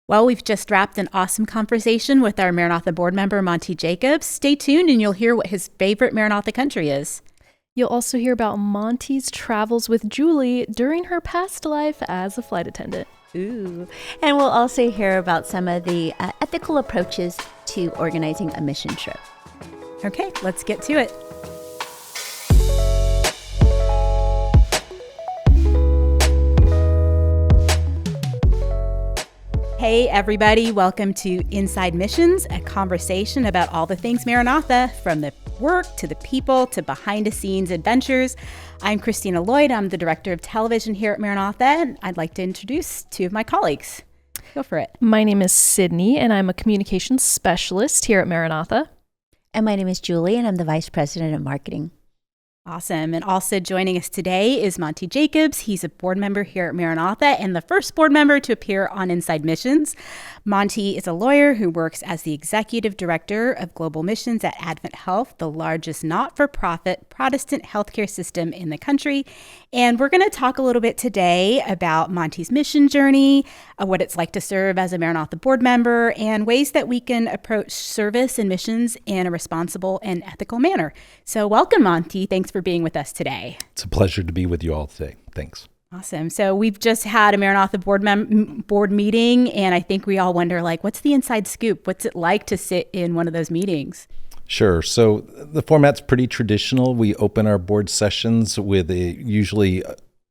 Well, we've just wrapped an awesome conversation with our Maranatha board member, Monty Jacobs. Stay tuned and you'll hear what his favorite Maranatha country is. You'll also hear about Monty's travels with Julie during her past life as a flight attendant. Ooh. And we'll also hear about some of the ethical approaches to organizing a mission trip. Okay, let's get to it. Hey everybody, welcome to Inside Missions, a conversation about all the things Maranatha, from the work to the people to behind the scenes adventures. I'm Christina Lloyd, I'm the director of television here at Maranatha, and I'd like to introduce two of my colleagues. Go for it. My name is Sydney, and I'm a communications specialist here at Maranatha. And my name is Julie, and I'm the vice president of marketing. Awesome. And also joining us today is Monty Jacobs. He's a board member here at Maranatha and the first board member to appear on Inside Missions. Monty is a lawyer who works as the executive director of global missions at AdventHealth, the largest not-for-profit Protestant healthcare system in the country. And we're going to talk a little bit today about Monty's mission journey, what it's like to serve as a Maranatha board member, and ways that we can approach service and missions in a responsible and ethical manner. So welcome, Monty. Thanks for being with us today. It's a pleasure to be with you all today. Thanks. Awesome. So we've just had a Maranatha board meeting, and I think we all wonder, what's the inside scoop? What's it like to sit in one of those meetings? Sure. So the format's pretty traditional. We open our board sessions with usually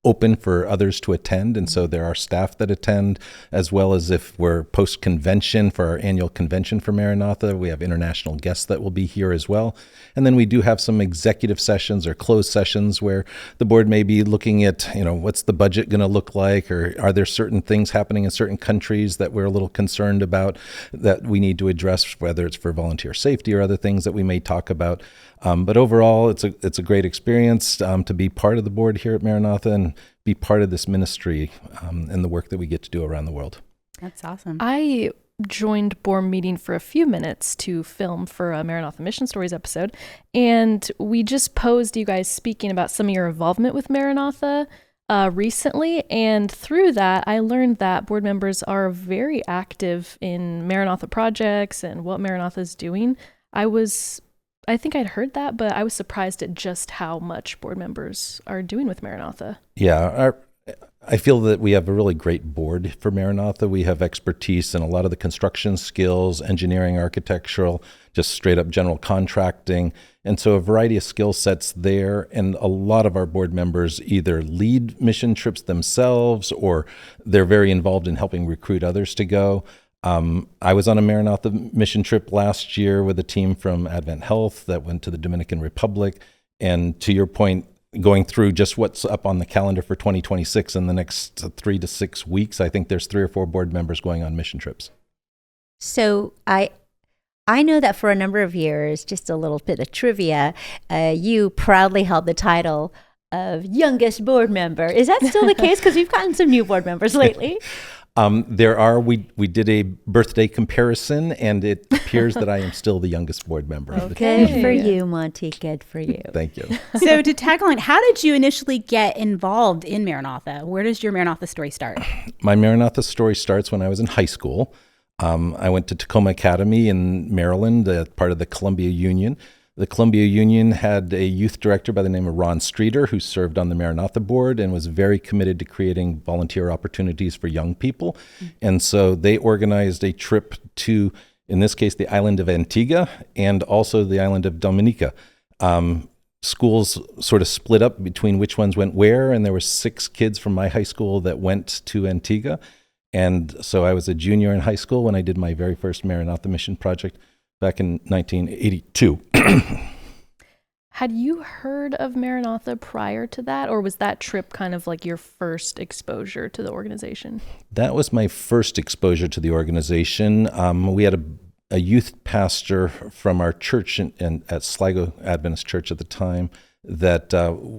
open for others to attend. And so there are staff that attend, as well as if we're post-convention for our annual convention for Maranatha, we have international guests that will be here as well. And then we do have some executive sessions or closed sessions where the board may be looking at, what's the budget going to look like, or are there certain things happening in certain countries that we're a little concerned about that we need to address, whether it's for volunteer safety or other things that we may talk about. But overall, it's a great experience to be part of the board here at Maranatha and be part of this ministry and the work that we get to do around the world. That's awesome. I joined board meeting for a few minutes to film for a Maranatha Mission Stories episode, and we just posed you guys speaking about some of your involvement with Maranatha recently, and through that, I learned that board members are very active in Maranatha projects and what Maranatha is doing. I think I'd heard that, but I was surprised at just how much board members are doing with Maranatha. Yeah, I feel that we have a really great board for Maranatha. We have expertise in a lot of the construction skills, engineering, architectural, just straight up general contracting. And so a variety of skill sets there. And a lot of our board members either lead mission trips themselves or they're very involved in helping recruit others to go. I was on a Maranatha mission trip last year with a team from AdventHealth that went to the Dominican Republic. And to your point, going through just what's up on the calendar for 2026 in the next 3 to 6 weeks, I think there's 3 or 4 board members going on mission trips. So I know that for a number of years, just a little bit of trivia, you proudly held the title of youngest board member. Is that still the case? Because we've gotten some new board members lately. We did a birthday comparison, and it appears that I am still the youngest board member. Okay. Good for you, Monty. Good for you. Thank you. So to tag on, how did you initially get involved in Maranatha? Where does your Maranatha story start? My Maranatha story starts when I was in high school. I went to Tacoma Academy in Maryland, part of the Columbia Union. The Columbia Union had a youth director by the name of Ron Streeter, who served on the Maranatha board and was very committed to creating volunteer opportunities for young people. And so they organized a trip to, in this case, the island of Antigua and also the island of Dominica. Schools sort of split up between which ones went where, and there were 6 kids from my high school that went to Antigua. And so I was a junior in high school when I did my very first Maranatha mission project back in 1982. Had you heard of Maranatha prior to that, or was that trip kind of like your first exposure to the organization? That was my first exposure to the organization. We had a youth pastor from our church at Sligo Adventist Church at the time that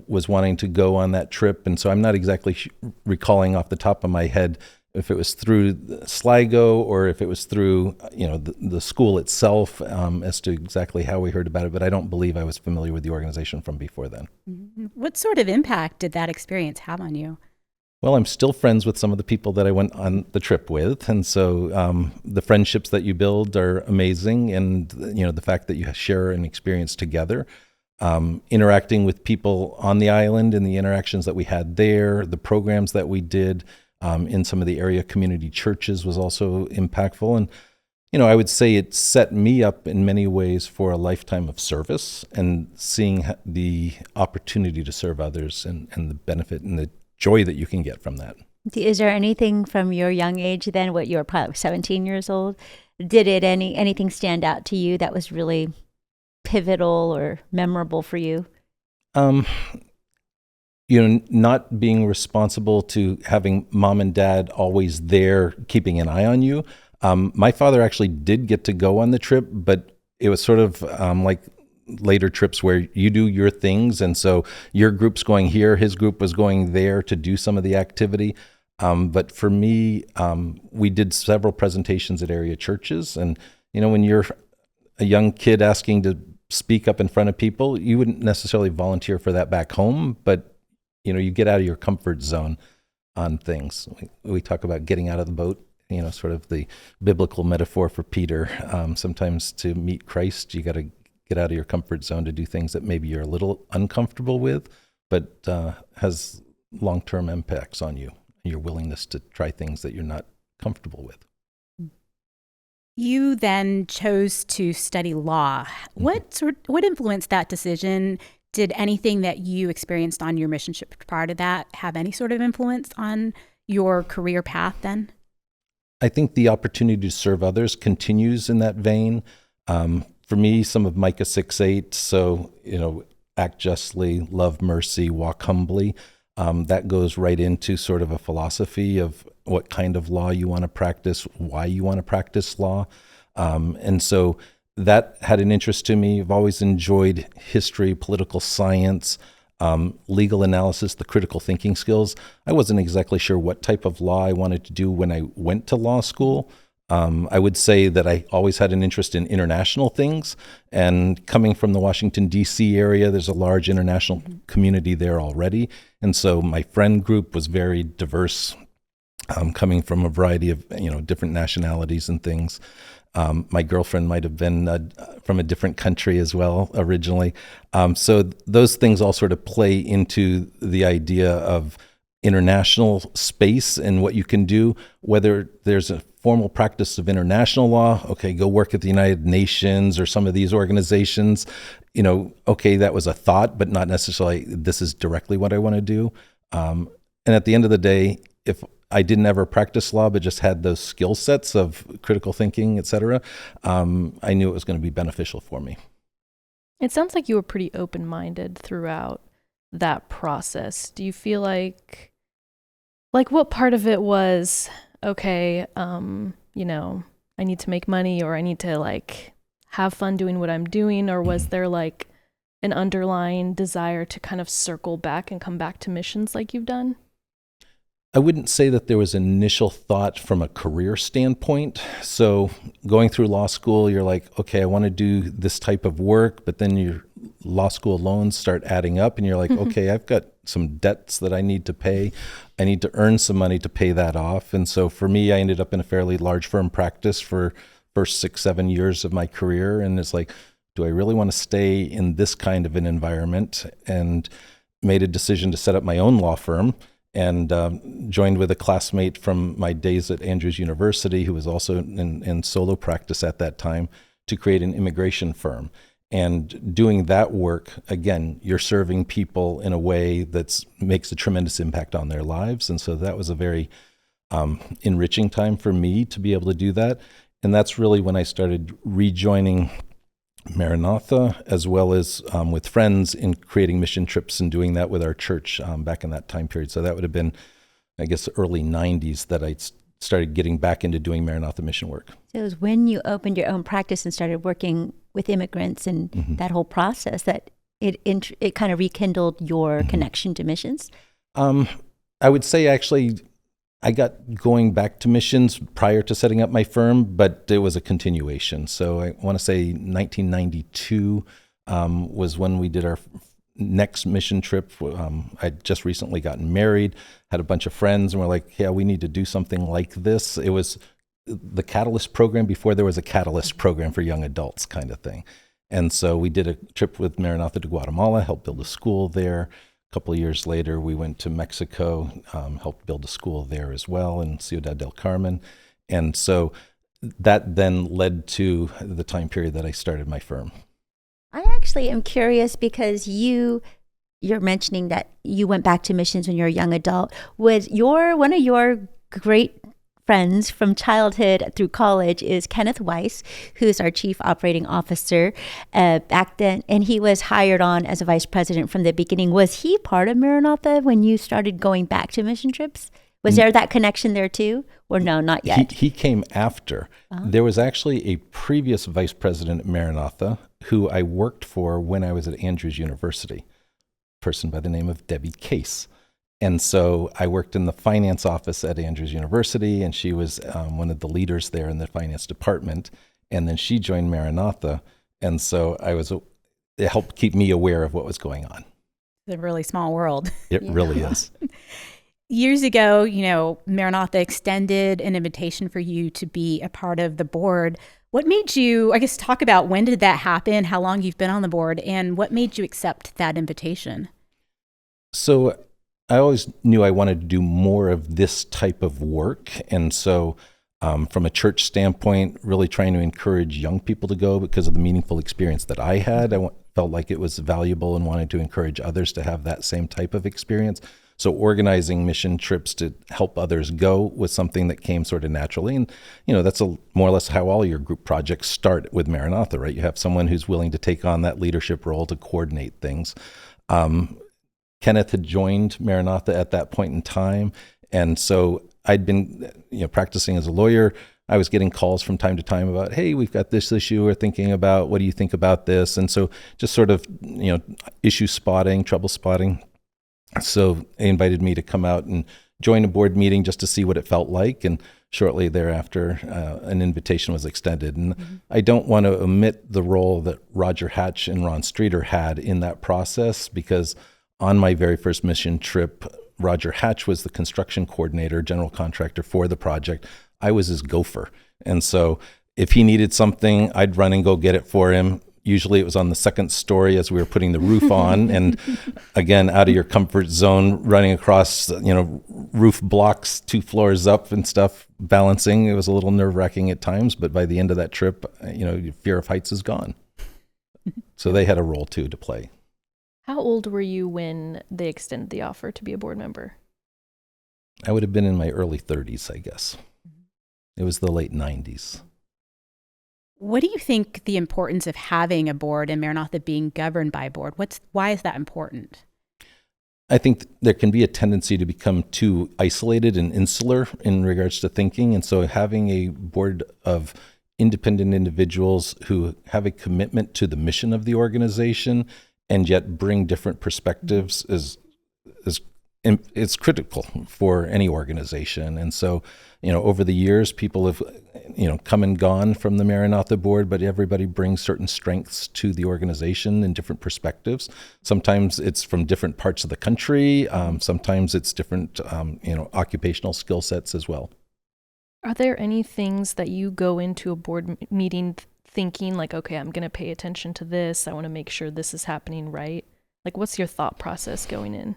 was wanting to go on that trip. And so I'm not exactly recalling off the top of my head if it was through Sligo or if it was through, the school itself, as to exactly how we heard about it. But I don't believe I was familiar with the organization from before then. What sort of impact did that experience have on you? Well, I'm still friends with some of the people that I went on the trip with, and so the friendships that you build are amazing, and the fact that you share an experience together, interacting with people on the island, and the interactions that we had there, the programs that we did in some of the area community churches was also impactful, and I would say it set me up in many ways for a lifetime of service and seeing the opportunity to serve others and the benefit and the joy that you can get from that. Is there anything from your young age then, what you were probably 17 years old, did anything stand out to you that was really pivotal or memorable for you? Not being responsible to having mom and dad always there, keeping an eye on you. My father actually did get to go on the trip, but it was sort of like later trips where you do your things. And so your group's going here, his group was going there to do some of the activity. But for me, we did several presentations at area churches. And, when you're a young kid asking to speak up in front of people, you wouldn't necessarily volunteer for that back home, but, you get out of your comfort zone on things. We talk about getting out of the boat. Sort of the biblical metaphor for Peter. Sometimes to meet Christ, you got to get out of your comfort zone to do things that maybe you're a little uncomfortable with, but has long-term impacts on you, your willingness to try things that you're not comfortable with. You then chose to study law. What influenced that decision? Did anything that you experienced on your mission trip prior to that have any sort of influence on your career path then? I think the opportunity to serve others continues in that vein. For me, some of Micah 6:8, so, act justly, love mercy, walk humbly, that goes right into sort of a philosophy of what kind of law you want to practice, why you want to practice law. And so that had an interest to me. I've always enjoyed history, political science, legal analysis, the critical thinking skills. I wasn't exactly sure what type of law I wanted to do when I went to law school. I would say that I always had an interest in international things, and coming from the Washington, D.C. area, there's a large international community there already. And so my friend group was very diverse, coming from a variety of, different nationalities and things. My girlfriend might have been from a different country as well originally. So those things all sort of play into the idea of international space and what you can do, whether there's a formal practice of international law, okay, go work at the United Nations or some of these organizations, okay, that was a thought, but not necessarily this is directly what I want to do. And at the end of the day, if I didn't ever practice law, but just had those skill sets of critical thinking, et cetera, I knew it was going to be beneficial for me. It sounds like you were pretty open-minded throughout that process. Do you feel like what part of it was, okay, I need to make money, or I need to have fun doing what I'm doing, or was there an underlying desire to kind of circle back and come back to missions like you've done? I wouldn't say that there was an initial thought from a career standpoint. So going through law school, you're like, okay, I want to do this type of work, but then your law school loans start adding up and you're like, okay, I've got some debts that I need to pay. I need to earn some money to pay that off. And so for me, I ended up in a fairly large firm practice for first 6-7 years of my career. And it's like, do I really want to stay in this kind of an environment? And made a decision to set up my own law firm, and joined with a classmate from my days at Andrews University, who was also in solo practice at that time, to create an immigration firm. And doing that work, again, you're serving people in a way that makes a tremendous impact on their lives. And so that was a very enriching time for me to be able to do that. And that's really when I started rejoining Maranatha, as well as with friends in creating mission trips and doing that with our church back in that time period. So that would have been, I guess, early 90s that I started getting back into doing Maranatha mission work. So it was when you opened your own practice and started working with immigrants and that whole process that it kind of rekindled your connection to missions? I would say actually I got going back to missions prior to setting up my firm, but it was a continuation. So I want to say 1992 was when we did our next mission trip, I'd just recently gotten married, had a bunch of friends, and we're like, yeah, we need to do something like this. It was the Catalyst program before there was a Catalyst program for young adults kind of thing. And so we did a trip with Maranatha to Guatemala, helped build a school there. A couple of years later, we went to Mexico, helped build a school there as well in Ciudad del Carmen. And so that then led to the time period that I started my firm. I actually am curious because you're mentioning that you went back to missions when you were a young adult. Was one of your great friends from childhood through college is Kenneth Weiss, who's our chief operating officer back then, and he was hired on as a vice president from the beginning. Was he part of Maranatha when you started going back to mission trips? Was there that connection there too? Or no, not yet? He came after. There was actually a previous vice president at Maranatha who I worked for when I was at Andrews University, a person by the name of Debbie Case. And so I worked in the finance office at Andrews University, and she was one of the leaders there in the finance department. And then she joined Maranatha. And so it helped keep me aware of what was going on. It's a really small world. It really is. Years ago, Maranatha extended an invitation for you to be a part of the board. What made you, I guess, talk about when did that happen, how long you've been on the board, and what made you accept that invitation? So I always knew I wanted to do more of this type of work. And so from a church standpoint, really trying to encourage young people to go because of the meaningful experience that I had. I felt like it was valuable and wanted to encourage others to have that same type of experience. So organizing mission trips to help others go was something that came sort of naturally. And, that's more or less how all your group projects start with Maranatha, right? You have someone who's willing to take on that leadership role to coordinate things. Kenneth had joined Maranatha at that point in time. And so I'd been, practicing as a lawyer. I was getting calls from time to time about, hey, we've got this issue we're thinking about. What do you think about this? And so just sort of, issue spotting, trouble spotting. So they invited me to come out and join a board meeting just to see what it felt like. And shortly thereafter, an invitation was extended. And I don't want to omit the role that Roger Hatch and Ron Streeter had in that process, because on my very first mission trip, Roger Hatch was the construction coordinator, general contractor for the project. I was his gopher. And so if he needed something, I'd run and go get it for him. Usually it was on the second story as we were putting the roof on. And again, out of your comfort zone, running across, roof blocks 2 floors up and stuff, balancing. It was a little nerve-wracking at times, but by the end of that trip, your fear of heights is gone. So they had a role too to play. How old were you when they extended the offer to be a board member? I would have been in my early 30s, I guess. It was the late 90s. What do you think the importance of having a board and Maranatha being governed by a board? Why is that important? I think there can be a tendency to become too isolated and insular in regards to thinking. And so having a board of independent individuals who have a commitment to the mission of the organization and yet bring different perspectives it's critical for any organization. And so, over the years, people have, come and gone from the Maranatha board, but everybody brings certain strengths to the organization and different perspectives. Sometimes it's from different parts of the country. Sometimes it's different, occupational skill sets as well. Are there any things that you go into a board meeting thinking like, okay, I'm going to pay attention to this. I want to make sure this is happening right. Like, what's your thought process going in?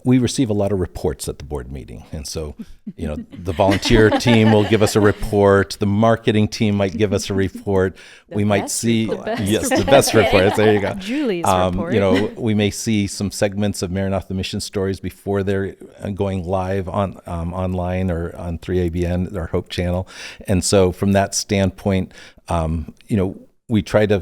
We receive a lot of reports at the board meeting. And so, the volunteer team will give us a report. The marketing team might give us a report. We might see, the best report. There you go. Julie's report. We may see some segments of Maranatha mission stories before they're going live on online or on 3ABN, our Hope channel. And so from that standpoint, we try to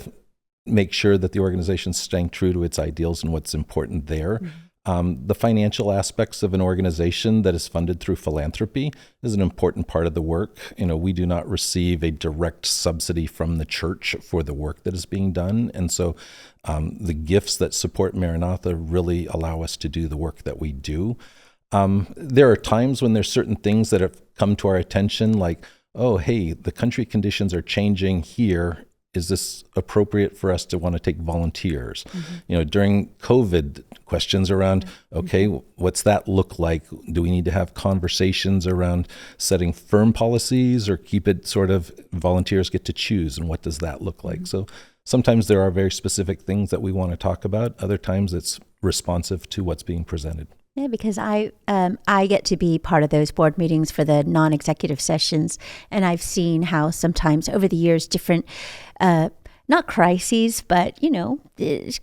make sure that the organization's staying true to its ideals and what's important there. The financial aspects of an organization that is funded through philanthropy is an important part of the work. We do not receive a direct subsidy from the church for the work that is being done. And so the gifts that support Maranatha really allow us to do the work that we do. There are times when there's certain things that have come to our attention, like, oh, hey, the country conditions are changing here. is this appropriate for us to want to take volunteers? During COVID, questions around, okay, what's that look like? Do we need to have conversations around setting firm policies, or keep it sort of volunteers get to choose, and what does that look like? So sometimes there are very specific things that we want to talk about. Other times it's responsive to what's being presented. Yeah, because I get to be part of those board meetings for the non-executive sessions, and I've seen how sometimes over the years different, not crises, but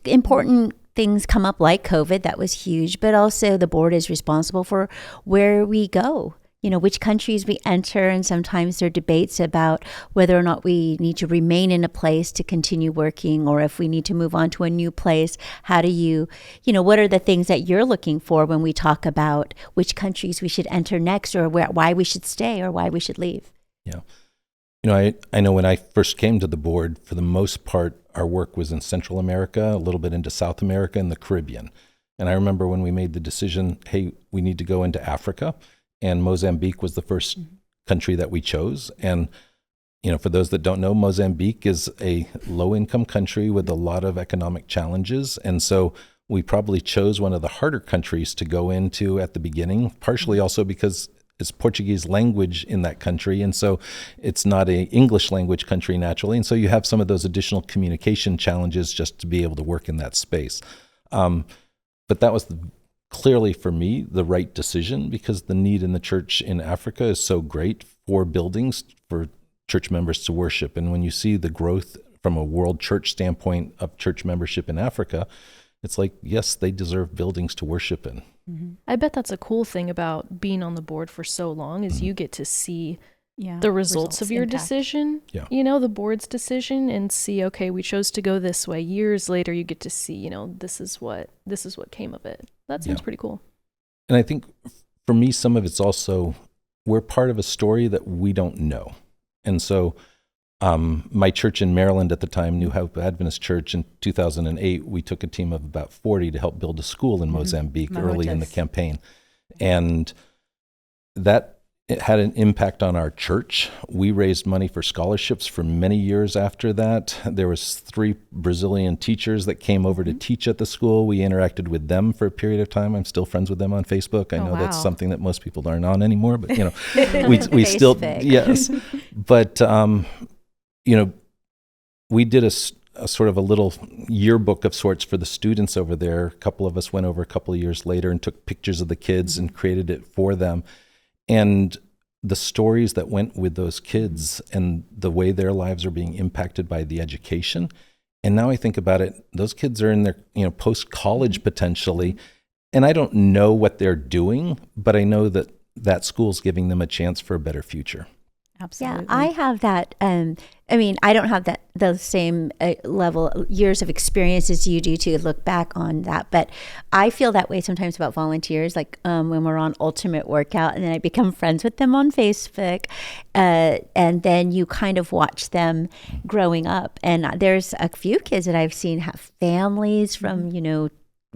important things come up like COVID. That was huge, but also the board is responsible for where we go. Which countries we enter, and sometimes there are debates about whether or not we need to remain in a place to continue working, or if we need to move on to a new place. How do you, what are the things that you're looking for when we talk about which countries we should enter next, or why we should stay or why we should leave? Yeah. I know when I first came to the board, for the most part, our work was in Central America, a little bit into South America and the Caribbean. And I remember when we made the decision, hey, we need to go into Africa. And Mozambique was the first country that we chose. And, for those that don't know, Mozambique is a low-income country with a lot of economic challenges. And so we probably chose one of the harder countries to go into at the beginning, partially also because it's Portuguese language in that country. And so it's not an English language country naturally. And so you have some of those additional communication challenges just to be able to work in that space. But that was clearly for me the right decision, because the need in the church in Africa is so great for buildings for church members to worship. And when you see the growth from a world church standpoint of church membership in Africa, it's like, yes, they deserve buildings to worship in. I bet that's a cool thing about being on the board for so long, is you get to see the results of your decision, the board's decision, and see, okay, we chose to go this way. Years later, you get to see, this is what came of it. That seems pretty cool. And I think for me, some of it's also, we're part of a story that we don't know. And so my church in Maryland at the time, New Hope Adventist Church, in 2008, we took a team of about 40 to help build a school in Mozambique early in the campaign. And that it had an impact on our church. We raised money for scholarships for many years after that. There was 3 Brazilian teachers that came over to teach at the school. We interacted with them for a period of time. I'm still friends with them on Facebook. I know that's something that most people aren't on anymore, but we still, yes. But we did a sort of a little yearbook of sorts for the students over there. A couple of us went over a couple of years later and took pictures of the kids and created it for them. And the stories that went with those kids and the way their lives are being impacted by the education. And now I think about it, those kids are in their, post-college potentially, and I don't know what they're doing, but I know that that school's giving them a chance for a better future. Absolutely. Yeah, I have that. I don't have the same level years of experience as you do to look back on that, but I feel that way sometimes about volunteers. Like when we're on Ultimate Workout, and then I become friends with them on Facebook, and then you kind of watch them growing up. And there's a few kids that I've seen have families from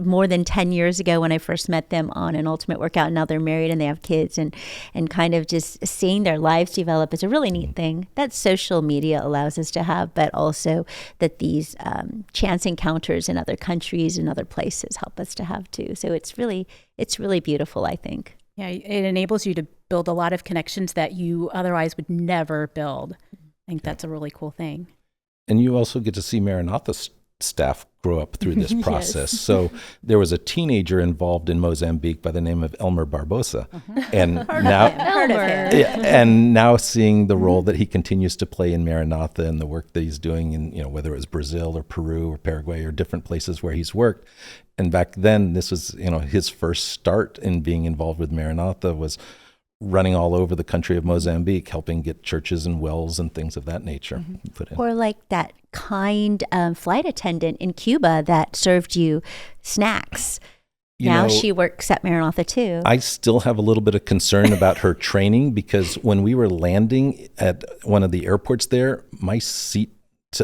more than 10 years ago when I first met them on an Ultimate Workout. Now they're married and they have kids, and kind of just seeing their lives develop is a really neat thing that social media allows us to have, but also that these chance encounters in other countries and other places help us to have too. So it's really beautiful, I think. Yeah, it enables you to build a lot of connections that you otherwise would never build. I think that's a really cool thing. And you also get to see Maranatha staff grow up through this process. Yes. So there was a teenager involved in Mozambique by the name of Elmer Barbosa. And now seeing the role that he continues to play in Maranatha and the work that he's doing in, whether it was Brazil or Peru or Paraguay or different places where he's worked. And back then, this was, his first start in being involved with Maranatha was running all over the country of Mozambique, helping get churches and wells and things of that nature put in. Or like that kind flight attendant in Cuba that served you snacks. Now she works at Maranatha too. I still have a little bit of concern about her training, because when we were landing at one of the airports there, my seat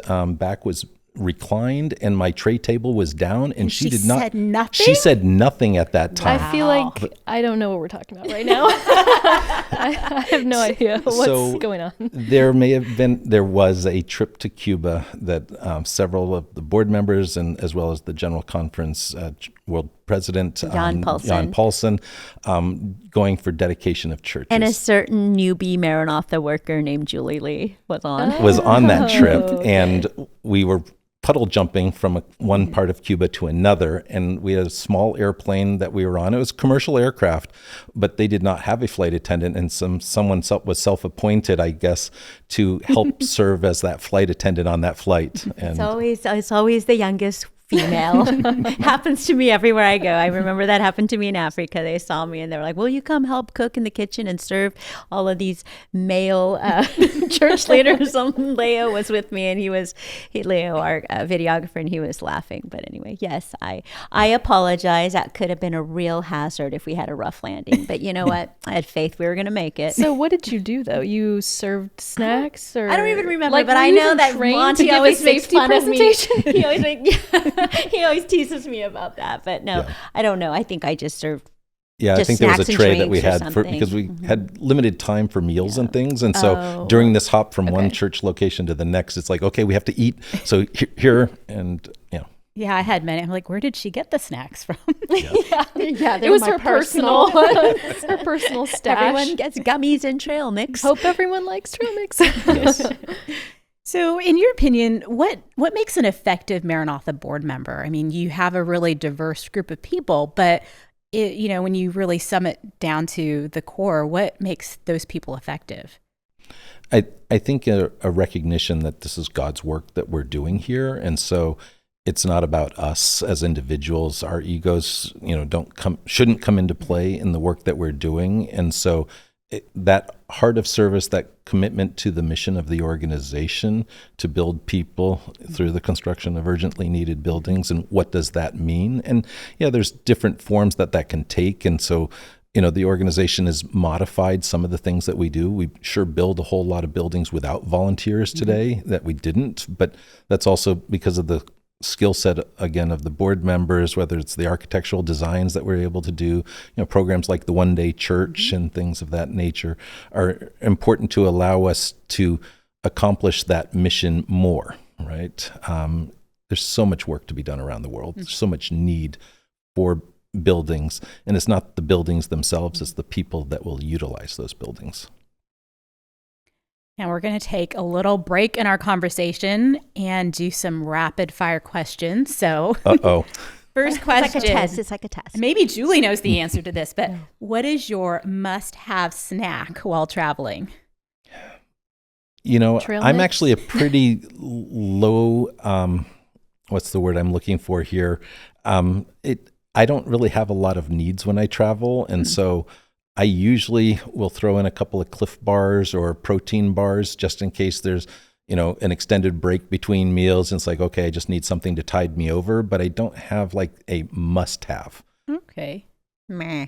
back was reclined and my tray table was down, and she did not. Said nothing? She said nothing at that time. I feel like I don't know what we're talking about right now. I have no idea what's going on. There was a trip to Cuba that several of the board members and as well as the General Conference World President Jan Paulson going for dedication of churches. And a certain newbie Maranatha worker named Julie Lee was on. Was on that trip, and we were puddle jumping from one part of Cuba to another, and we had a small airplane that we were on. It was a commercial aircraft, but they did not have a flight attendant, and someone was self-appointed, I guess, to help serve as that flight attendant on that flight. And It's always the youngest female. Happens to me everywhere I go. I remember that happened to me in Africa. They saw me and they were like, will you come help cook in the kitchen and serve all of these male church leaders? Leo was with me, and Leo, our videographer, and he was laughing. But anyway, yes, I apologize. That could have been a real hazard if we had a rough landing. But you know what? I had faith we were going to make it. So what did you do, though? You served snacks? Or I don't even remember, like, but I know that Monty Monty always always makes safety fun of me. presentation. He always teases me about that. But no, I don't know. I think I just served. Yeah, I think there was a tray that we had because we Mm-hmm. had limited time for meals and things. And so during this hop from one church location to the next, it's like, okay, we have to eat. So here and, Yeah, I had many. I'm like, where did she get the snacks from? It was her personal her personal stash. Everyone gets gummies and trail mix. Hope everyone likes trail mix. So in your opinion, what makes an effective Maranatha board member? I mean, you have a really diverse group of people, but when you really sum it down to the core, what makes those people effective? I think a recognition that this is God's work that we're doing here. And so it's not about us as individuals. Our egos, shouldn't come into play in the work that we're doing. And so that heart of service, that commitment to the mission of the organization to build people through the construction of urgently needed buildings, and what does that mean? And there's different forms that can take. And so, the organization has modified some of the things that we do. We sure build a whole lot of buildings without volunteers today that we didn't, but that's also because of the skill set, again, of the board members, whether it's the architectural designs that we're able to do, programs like the One Day Church and things of that nature are important to allow us to accomplish that mission more, right? There's so much work to be done around the world. There's so much need for buildings, and it's not the buildings themselves, it's the people that will utilize those buildings. Now we're going to take a little break in our conversation and do some rapid fire questions. So, first question. It's like a test. Maybe Julie knows the answer to this, but what is your must-have snack while traveling? I'm actually a pretty low, what's the word I'm looking for here? I don't really have a lot of needs when I travel. And so I usually will throw in a couple of Cliff bars or protein bars just in case there's, an extended break between meals. And it's like, okay, I just need something to tide me over, but I don't have like a must-have. Okay. Meh.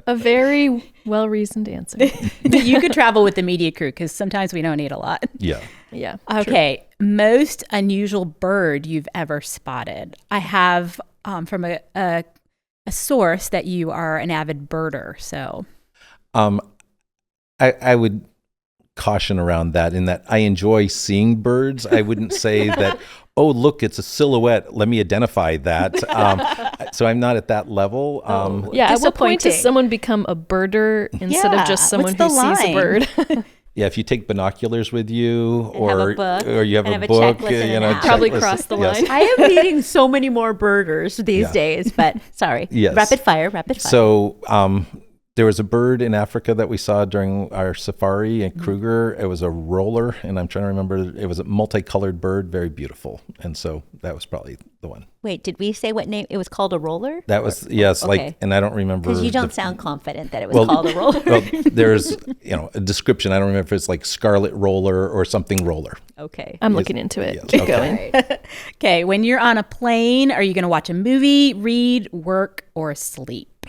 A very well-reasoned answer. You could travel with the media crew because sometimes we don't eat a lot. Yeah. Yeah. Okay. True. Most unusual bird you've ever spotted. I have from a source that you are an avid birder. So I would caution around that in that I enjoy seeing birds. I wouldn't say that, oh, look, it's a silhouette, let me identify that. So I'm not at that level. At what point does someone become a birder instead of just someone who sees a bird? Yeah, if you take binoculars with you, or you have a book, probably cross the line. Yes. I am meeting so many more birders these days, but sorry. Yes. Rapid fire. So there was a bird in Africa that we saw during our safari in Kruger. It was a roller, and I'm trying to remember. It was a multicolored bird, very beautiful. And so that was probably the one. Wait, did we say what name? It was called a roller? That was, yes, okay. And I don't remember. Because you don't sound confident that it was called a roller. Well, there's, a description. I don't remember if it's like scarlet roller or something roller. Okay. I'm looking into it. Yes. Keep going. Okay, when you're on a plane, are you going to watch a movie, read, work, or sleep?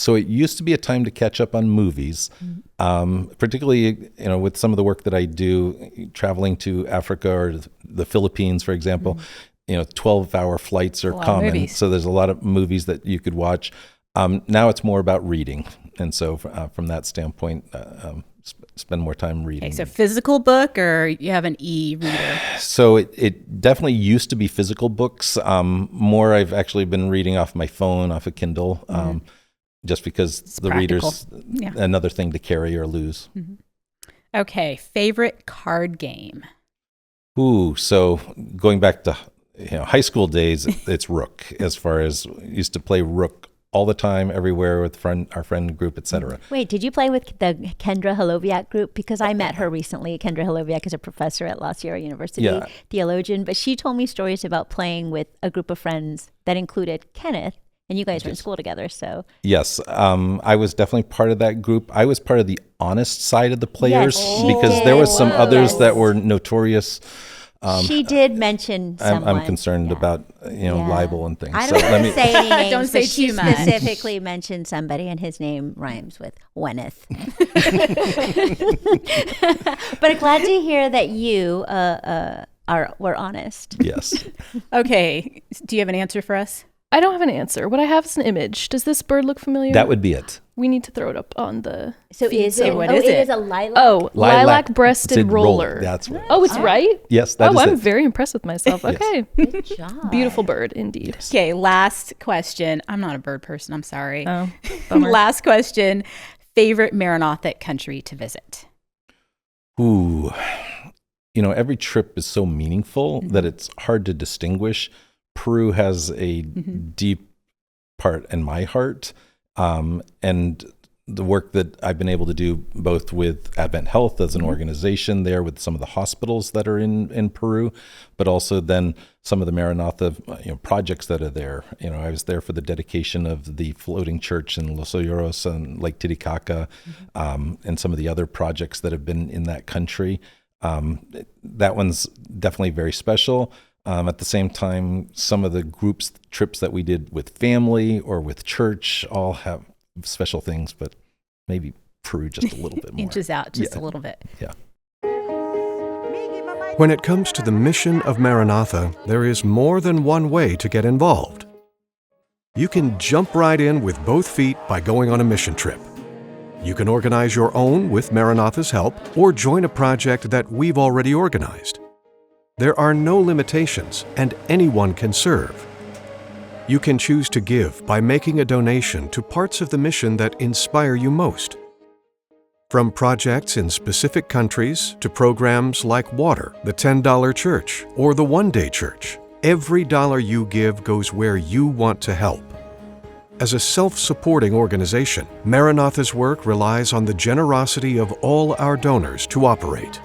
So it used to be a time to catch up on movies, particularly with some of the work that I do, traveling to Africa or the Philippines, for example. 12-hour flights are common, so there's a lot of movies that you could watch. Now it's more about reading, and so from that standpoint, spend more time reading. Okay, so physical book, or you have an e-reader? So it definitely used to be physical books. More, I've actually been reading off my phone, off a Kindle, just because it's the practical. Reader's another thing to carry or lose. Okay, favorite card game? Ooh, so going back to high school days, it's Rook. As far as used to play Rook all the time, everywhere with our friend group, etc. Wait, did you play with the Kendra Holoviak group? Because I met her recently. Kendra Holoviak is a professor at La Sierra University, theologian. But she told me stories about playing with a group of friends that included Kenneth, and you guys were in school together. So yes, I was definitely part of that group. I was part of the honest side of the players because there was some others that were notorious. She did mention someone. I'm concerned about libel and things. I don't want to say any names. Don't say she too much. Specifically mentioned somebody, and his name rhymes with Wenneth. But I'm glad to hear that you were honest. Yes. Okay. Do you have an answer for us? I don't have an answer. What I have is an image. Does this bird look familiar? That would be it. We need to throw it up on the So feed. is it? What is it? It is a lilac. Oh, lilac-breasted roller. That's right. Oh, it's right? Yes, that is I'm it. very impressed with myself. Okay. Good job. Beautiful bird, indeed. Yes. Okay, last question. I'm not a bird person. I'm sorry. Oh, bummer. Last question. Favorite Maranatha country to visit? Ooh. Every trip is so meaningful that it's hard to distinguish. Peru has a deep part in my heart. And the work that I've been able to do both with AdventHealth as an organization there with some of the hospitals that are in Peru, but also then some of the Maranatha projects that are there. I was there for the dedication of the floating church in Los Olleros and Lake Titicaca, and some of the other projects that have been in that country. That one's definitely very special. At the same time, some of the trips that we did with family or with church all have special things, but maybe Peru just a little bit more. Inches out just a little bit. Yeah. When it comes to the mission of Maranatha, there is more than one way to get involved. You can jump right in with both feet by going on a mission trip. You can organize your own with Maranatha's help or join a project that we've already organized. There are no limitations, and anyone can serve. You can choose to give by making a donation to parts of the mission that inspire you most. From projects in specific countries to programs like Water, the $10 Church, or the One Day Church, every dollar you give goes where you want to help. As a self-supporting organization, Maranatha's work relies on the generosity of all our donors to operate.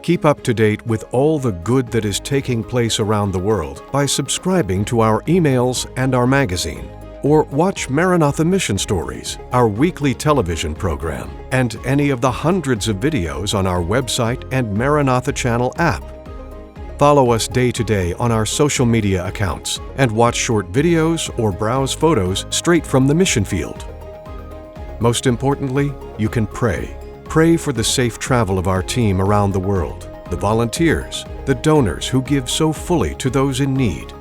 Keep up to date with all the good that is taking place around the world by subscribing to our emails and our magazine, or watch Maranatha Mission Stories, our weekly television program, and any of the hundreds of videos on our website and Maranatha Channel app. Follow us day to day on our social media accounts and watch short videos or browse photos straight from the mission field. Most importantly, you can pray. Pray for the safe travel of our team around the world, the volunteers, the donors who give so fully to those in need.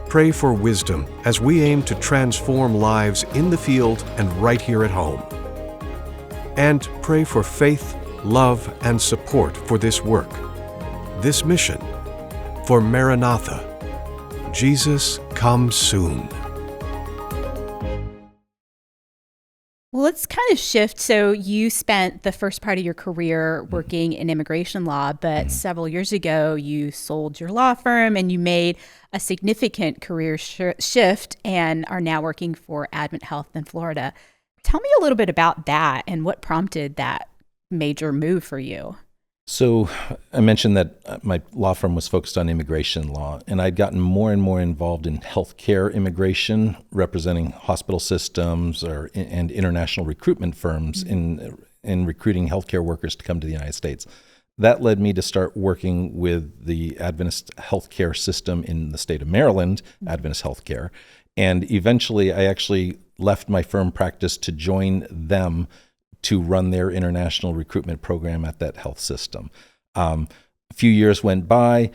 Pray for wisdom as we aim to transform lives in the field and right here at home. And pray for faith, love, and support for this work, this mission, for Maranatha. Jesus, come soon. Well, let's kind of shift. So you spent the first part of your career working in immigration law, but several years ago you sold your law firm and you made a significant career shift and are now working for AdventHealth in Florida. Tell me a little bit about that and what prompted that major move for you. So I mentioned that my law firm was focused on immigration law, and I'd gotten more and more involved in healthcare immigration, representing hospital systems and international recruitment firms in recruiting healthcare workers to come to the United States. That led me to start working with the Adventist healthcare system in the state of Maryland, Adventist Healthcare, And eventually I actually left my firm practice to join them to run their international recruitment program at that health system. A few years went by.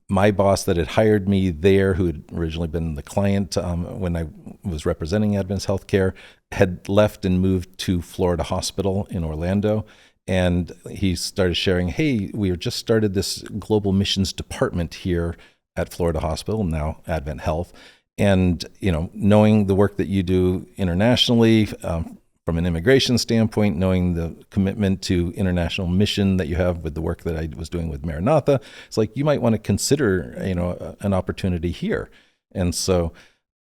My boss that had hired me there, who had originally been the client when I was representing AdventHealth Healthcare, had left and moved to Florida Hospital in Orlando. And he started sharing, hey, we have just started this global missions department here at Florida Hospital, now AdventHealth. And, knowing the work that you do internationally, from an immigration standpoint, knowing the commitment to international mission that you have with the work that I was doing with Maranatha, it's like you might want to consider, an opportunity here. And so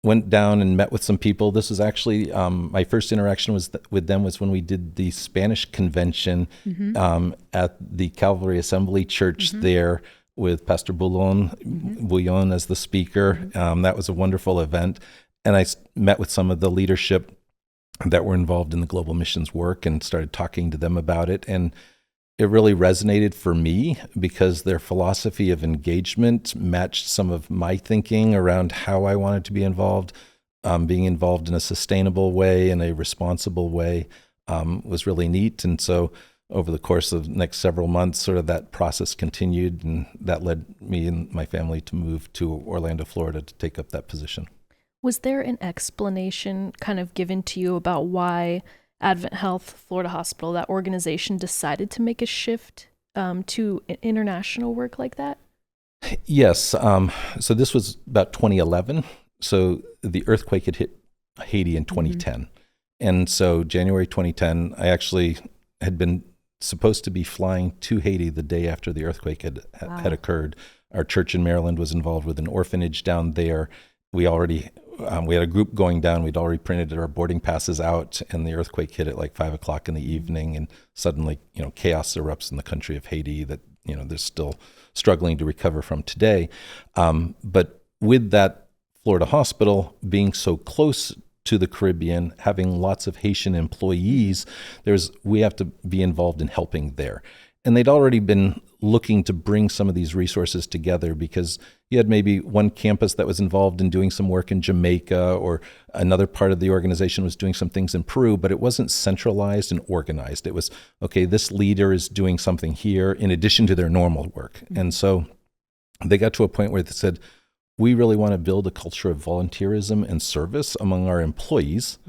went down and met with some people. This was actually my first interaction with them was when we did the Spanish convention at the Calvary Assembly Church there with Pastor Bouillon as the speaker. That was a wonderful event. And I met with some of the leadership that were involved in the global missions work and started talking to them about it. And it really resonated for me because their philosophy of engagement matched some of my thinking around how I wanted to be involved. Being involved in a sustainable way, in a responsible way, was really neat. And so over the course of the next several months, sort of that process continued, and that led me and my family to move to Orlando, Florida to take up that position. Was there an explanation kind of given to you about why AdventHealth Florida Hospital, that organization, decided to make a shift to international work like that? Yes. So this was about 2011. So the earthquake had hit Haiti in 2010. And so January 2010, I actually had been supposed to be flying to Haiti the day after the earthquake had occurred. Our church in Maryland was involved with an orphanage down there. We had a group going down. We'd already printed our boarding passes out, and the earthquake hit at like 5:00 in the evening, and suddenly, chaos erupts in the country of Haiti that, they're still struggling to recover from today. But with that Florida hospital being so close to the Caribbean, having lots of Haitian employees, we have to be involved in helping there. And they'd already been looking to bring some of these resources together because you had maybe one campus that was involved in doing some work in Jamaica, or another part of the organization was doing some things in Peru, but it wasn't centralized and organized. It was, okay, this leader is doing something here in addition to their normal work. And so they got to a point where they said, we really want to build a culture of volunteerism and service among our employees.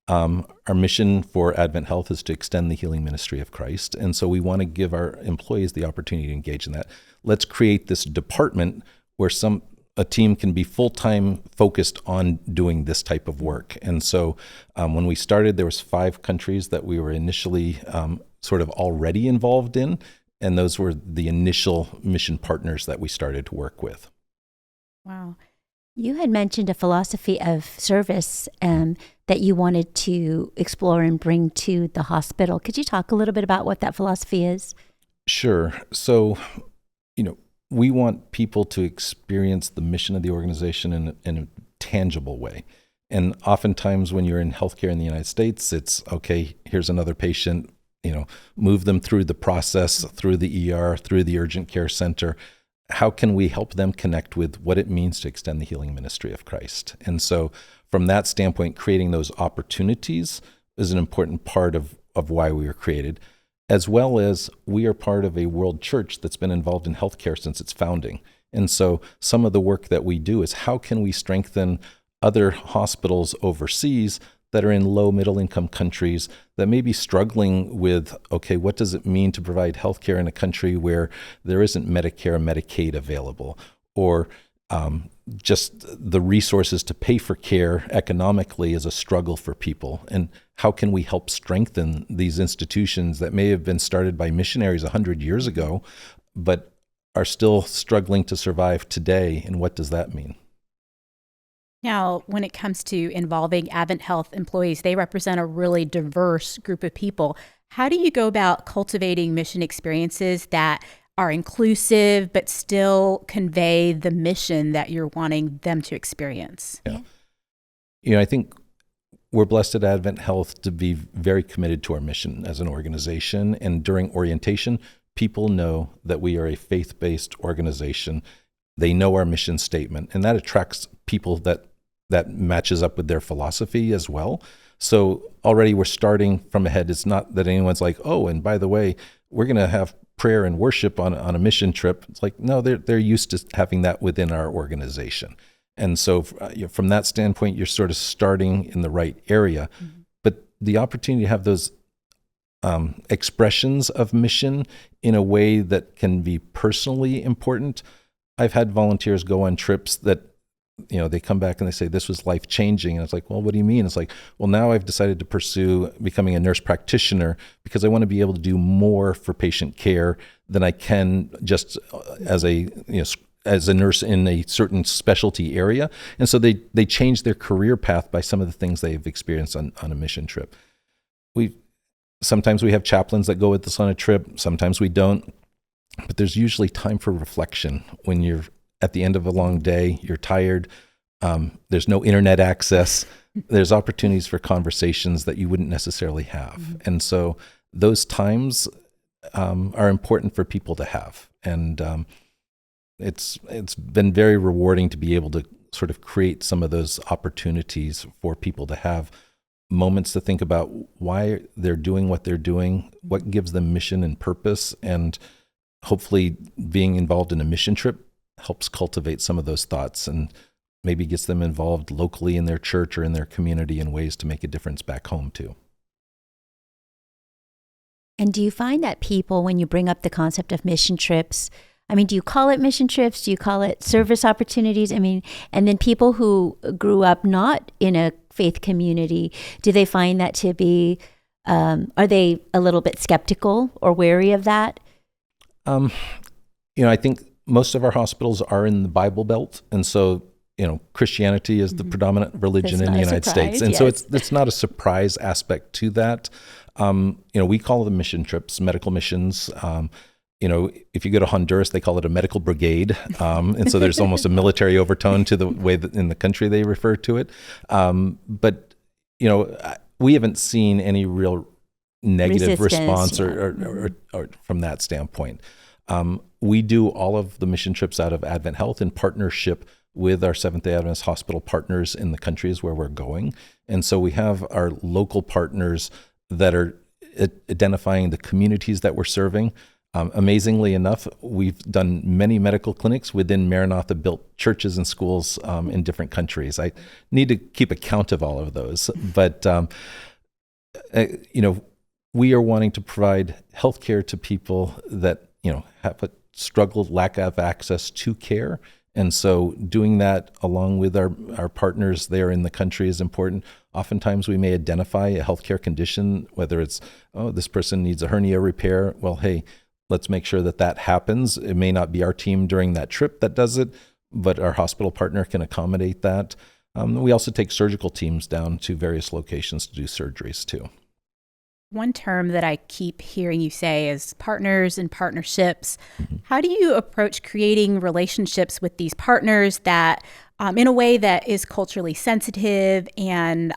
Our mission for AdventHealth is to extend the healing ministry of Christ. And so we want to give our employees the opportunity to engage in that. Let's create this department where a team can be full-time focused on doing this type of work. And so when we started, there was 5 countries that we were initially sort of already involved in. And those were the initial mission partners that we started to work with. Wow. You had mentioned a philosophy of service that you wanted to explore and bring to the hospital. Could you talk a little bit about what that philosophy is? Sure. So, we want people to experience the mission of the organization in a tangible way. And oftentimes when you're in healthcare in the United States, it's, okay, here's another patient, move them through the process, through the ER, through the urgent care center. How can we help them connect with what it means to extend the healing ministry of Christ? And so from that standpoint, creating those opportunities is an important part of why we were created, as well as we are part of a world church that's been involved in healthcare since its founding. And so some of the work that we do is how can we strengthen other hospitals overseas that are in low middle income countries that may be struggling with, okay, what does it mean to provide healthcare in a country where there isn't Medicare and Medicaid available, or just the resources to pay for care economically is a struggle for people. And how can we help strengthen these institutions that may have been started by missionaries 100 years ago, but are still struggling to survive today? And what does that mean? Now, when it comes to involving AdventHealth employees, they represent a really diverse group of people. How do you go about cultivating mission experiences that are inclusive but still convey the mission that you're wanting them to experience? Yeah. I think we're blessed at AdventHealth to be very committed to our mission as an organization. And during orientation, people know that we are a faith-based organization. They know our mission statement, and that attracts people that that matches up with their philosophy as well. So already we're starting from ahead. It's not that anyone's like, oh, and by the way, we're going to have prayer and worship on a mission trip. It's like, no, they're used to having that within our organization. And so from that standpoint, you're sort of starting in the right area. Mm-hmm. But the opportunity to have those expressions of mission in a way that can be personally important. I've had volunteers go on trips that, they come back and they say, this was life-changing. And it's like, well, what do you mean? It's like, well, now I've decided to pursue becoming a nurse practitioner because I want to be able to do more for patient care than I can just as a nurse in a certain specialty area. And so they change their career path by some of the things they've experienced on a mission trip. Sometimes we have chaplains that go with us on a trip. Sometimes we don't. But there's usually time for reflection when you're at the end of a long day, you're tired, there's no internet access, there's opportunities for conversations that you wouldn't necessarily have. Mm-hmm. And so those times are important for people to have. And it's been very rewarding to be able to sort of create some of those opportunities for people to have moments to think about why they're doing what they're doing, what gives them mission and purpose, and hopefully being involved in a mission trip helps cultivate some of those thoughts and maybe gets them involved locally in their church or in their community in ways to make a difference back home too. And do you find that people, when you bring up the concept of mission trips, do you call it mission trips? Do you call it service opportunities? And then people who grew up not in a faith community, do they find that to be, are they a little bit skeptical or wary of that? I think most of our hospitals are in the Bible Belt. And so, Christianity is the predominant religion in the United States. And so it's not a surprise aspect to that. We call them mission trips, medical missions. If you go to Honduras, they call it a medical brigade. And so there's almost a military overtone to the way that in the country they refer to it. But we haven't seen any real negative response or from that standpoint. We do all of the mission trips out of AdventHealth in partnership with our Seventh-day Adventist hospital partners in the countries where we're going. And so we have our local partners that are identifying the communities that we're serving. Amazingly enough, we've done many medical clinics within Maranatha-built churches and schools in different countries. I need to keep account of all of those. But, we are wanting to provide healthcare to people that, have a struggled lack of access to care. And so doing that along with our partners there in the country is important. Oftentimes we may identify a healthcare condition, whether it's, this person needs a hernia repair. Well, hey, let's make sure that happens. It may not be our team during that trip that does it, but our hospital partner can accommodate that. We also take surgical teams down to various locations to do surgeries too. One term that I keep hearing you say is partners and partnerships. Mm-hmm. How do you approach creating relationships with these partners that, in a way that is culturally sensitive? And,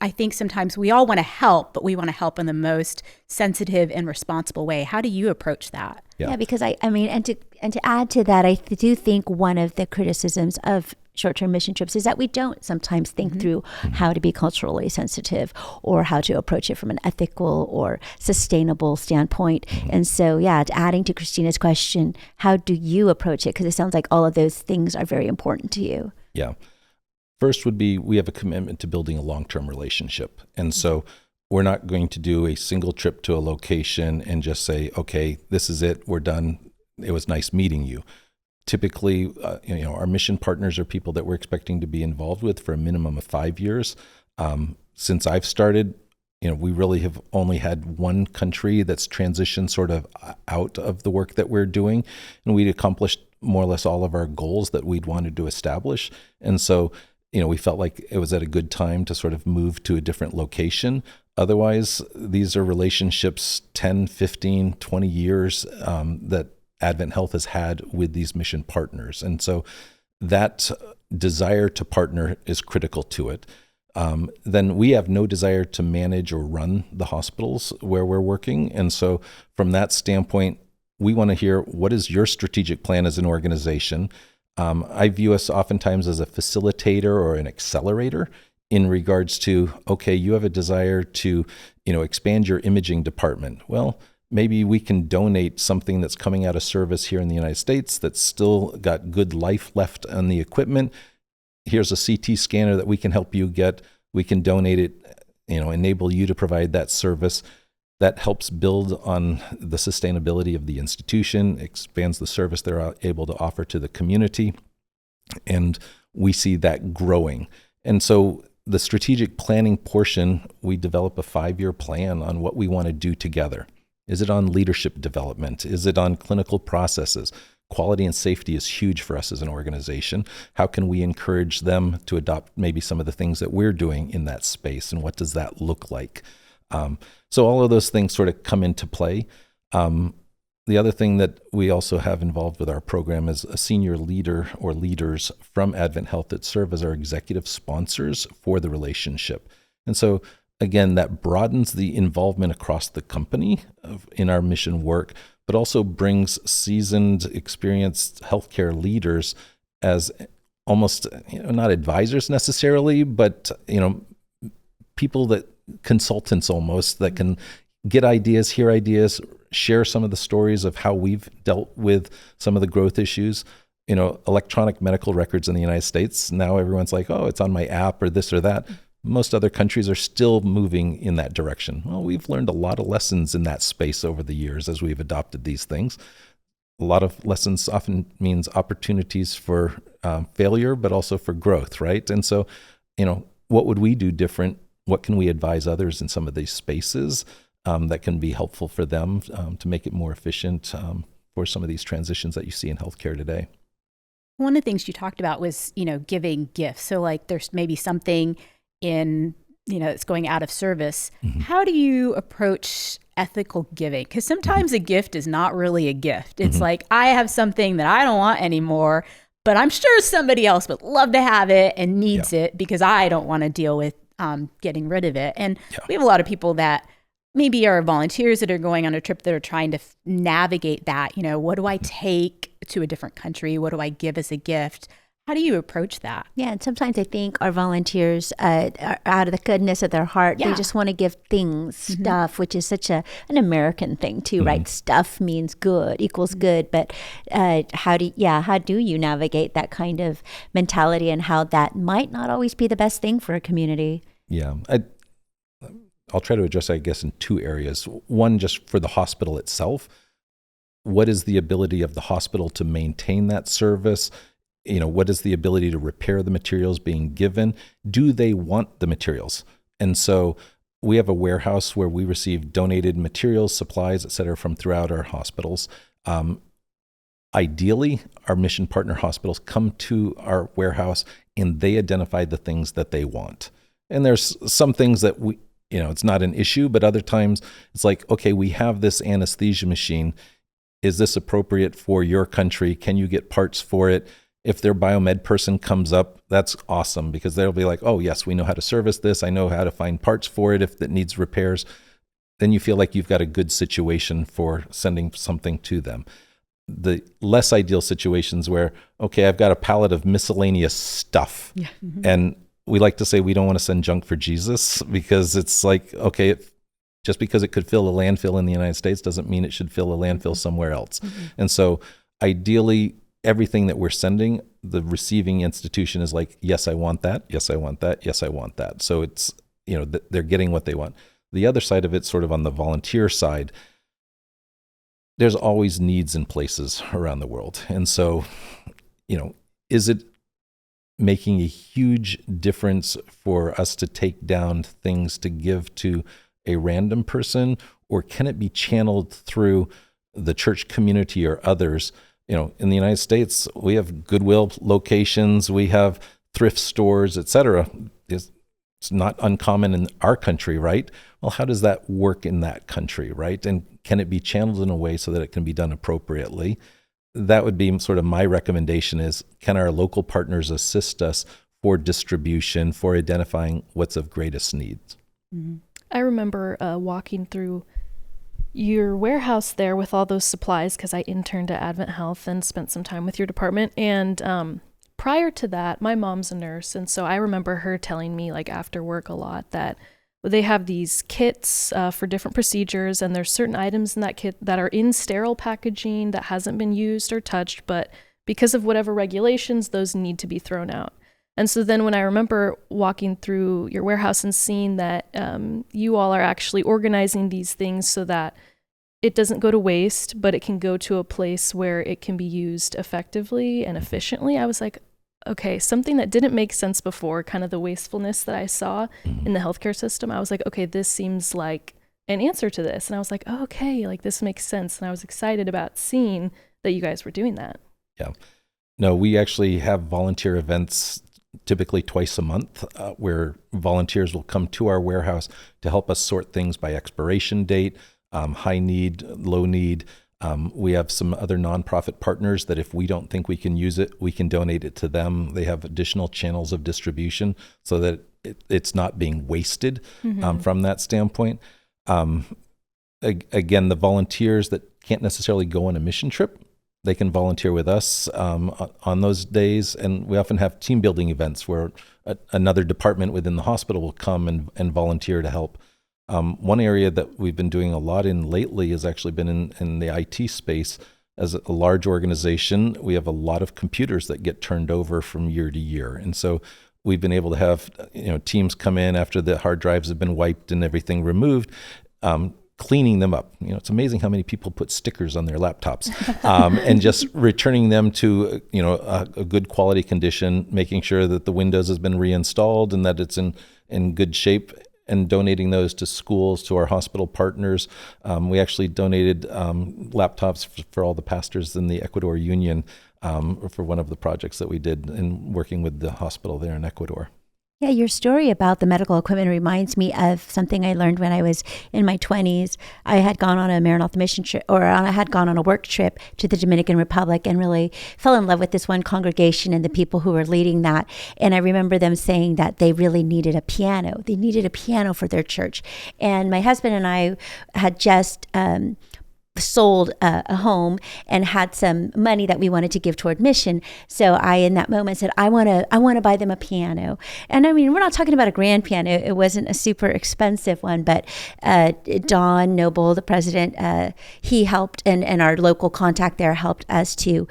I think sometimes we all want to help, but we want to help in the most sensitive and responsible way. How do you approach that? Yeah, because and to add to that, I do think one of the criticisms of short-term mission trips is that we don't sometimes think through how to be culturally sensitive or how to approach it from an ethical or sustainable standpoint. And so, adding to Christina's question, how do you approach it? Because it sounds like all of those things are very important to you. Yeah. First would be we have a commitment to building a long-term relationship. And so we're not going to do a single trip to a location and just say, okay, this is it, we're done. It was nice meeting you. Typically, our mission partners are people that we're expecting to be involved with for a minimum of 5 years. Since I've started, we really have only had one country that's transitioned sort of out of the work that we're doing, and we'd accomplished more or less all of our goals that we'd wanted to establish. And so, we felt like it was at a good time to sort of move to a different location. Otherwise, these are relationships 10, 15, 20 years that AdventHealth has had with these mission partners. And so that desire to partner is critical to it. Then we have no desire to manage or run the hospitals where we're working. And so from that standpoint, we want to hear, what is your strategic plan as an organization? I view us oftentimes as a facilitator or an accelerator in regards to, okay, you have a desire to, expand your imaging department. Well, maybe we can donate something that's coming out of service here in the United States that's still got good life left on the equipment. Here's a CT scanner that we can help you get. We can donate it, enable you to provide that service. That helps build on the sustainability of the institution, expands the service they're able to offer to the community, and we see that growing. And so the strategic planning portion, we develop a 5-year plan on what we want to do together. Is it on leadership development? Is it on clinical processes? Quality and safety is huge for us as an organization. How can we encourage them to adopt maybe some of the things that we're doing in that space, and what does that look like? So all of those things sort of come into play. The other thing that we also have involved with our program is a senior leader or leaders from AdventHealth that serve as our executive sponsors for the relationship. And so, again, that broadens the involvement across the company in our mission work, but also brings seasoned, experienced healthcare leaders as almost, not advisors necessarily, but, people that consultants almost that can get ideas, hear ideas, share some of the stories of how we've dealt with some of the growth issues. Electronic medical records in the United States, now everyone's like, oh, it's on my app or this or that. Most other countries are still moving in that direction. Well, we've learned a lot of lessons in that space over the years as we've adopted these things. A lot of lessons often means opportunities for failure, but also for growth, right? And so, what would we do different? What can we advise others in some of these spaces that can be helpful for them to make it more efficient for some of these transitions that you see in healthcare today? One of the things you talked about was, giving gifts. So like there's maybe something in, it's going out of service. Mm-hmm. How do you approach ethical giving? Because sometimes a gift is not really a gift. It's like, I have something that I don't want anymore, but I'm sure somebody else would love to have it and needs it because I don't want to deal with getting rid of it. And we have a lot of people that maybe are volunteers that are going on a trip that are trying to navigate that. What do I take to a different country? What do I give as a gift? How do you approach that? Yeah, and sometimes I think our volunteers, are out of the goodness of their heart, they just want to give things, stuff, which is such an American thing too, right? Stuff means good, equals good. But how do you navigate that kind of mentality and how that might not always be the best thing for a community? Yeah, I'll try to address, I guess, in 2 areas. One, just for the hospital itself. What is the ability of the hospital to maintain that service? What is the ability to repair the materials being given? Do they want the materials? And so we have a warehouse where we receive donated materials, supplies, et cetera, from throughout our hospitals. Ideally, our mission partner hospitals come to our warehouse and they identify the things that they want. And there's some things that it's not an issue, but other times it's like, okay, we have this anesthesia machine. Is this appropriate for your country? Can you get parts for it? If their biomed person comes up, that's awesome because they'll be like, oh, yes, we know how to service this. I know how to find parts for it if it needs repairs. Then you feel like you've got a good situation for sending something to them. The less ideal situations where, okay, I've got a pallet of miscellaneous stuff. Yeah. Mm-hmm. And we like to say we don't want to send junk for Jesus because it's like, okay, just because it could fill a landfill in the United States doesn't mean it should fill a landfill somewhere else. Mm-hmm. And so ideally, everything that we're sending, the receiving institution is like, yes, I want that. Yes, I want that. Yes, I want that. So it's, they're getting what they want. The other side of it, sort of on the volunteer side, there's always needs in places around the world. And so, is it making a huge difference for us to take down things to give to a random person, or can it be channeled through the church community or others? In the United States, we have Goodwill locations, we have thrift stores, et cetera. It's not uncommon in our country, right? Well, how does that work in that country, right? And can it be channeled in a way so that it can be done appropriately? That would be sort of my recommendation is, can our local partners assist us for distribution, for identifying what's of greatest needs? Mm-hmm. I remember walking through your warehouse there with all those supplies, because I interned at AdventHealth and spent some time with your department. And prior to that, my mom's a nurse. And so I remember her telling me, like, after work a lot, that they have these kits for different procedures, and there's certain items in that kit that are in sterile packaging that hasn't been used or touched, but because of whatever regulations, those need to be thrown out. And so then when I remember walking through your warehouse and seeing that you all are actually organizing these things so that it doesn't go to waste, but it can go to a place where it can be used effectively and efficiently, I was like, okay, something that didn't make sense before, kind of the wastefulness that I saw in the healthcare system, I was like, okay, this seems like an answer to this. And I was like, oh, okay, like this makes sense. And I was excited about seeing that you guys were doing that. Yeah. No, we actually have volunteer events typically twice a month where volunteers will come to our warehouse to help us sort things by expiration date, high need, low need. We have some other nonprofit partners that if we don't think we can use it, we can donate it to them. They have additional channels of distribution so that it's not being wasted from that standpoint. Again, the volunteers that can't necessarily go on a mission trip, they can volunteer with us on those days. And we often have team building events where another department within the hospital will come and volunteer to help. One area that we've been doing a lot in lately has actually been in the IT space. As a large organization, we have a lot of computers that get turned over from year to year. And so we've been able to have teams come in after the hard drives have been wiped and everything removed, cleaning them up. It's amazing how many people put stickers on their laptops and just returning them to a good quality condition, making sure that the Windows has been reinstalled and that it's in good shape, and donating those to schools, to our hospital partners. We actually donated laptops for all the pastors in the Ecuador Union for one of the projects that we did in working with the hospital there in Ecuador. Yeah, your story about the medical equipment reminds me of something I learned when I was in my 20s. I had gone on a Maranatha mission trip, or I had gone on a work trip to the Dominican Republic, and really fell in love with this one congregation and the people who were leading that. And I remember them saying that they really needed a piano. They needed a piano for their church. And my husband and I had just sold a home and had some money that we wanted to give toward mission. So I, in that moment, said, I want to buy them a piano. And I mean, we're not talking about a grand piano. It wasn't a super expensive one, but Don Noble, the president, he helped, and our local contact there helped us to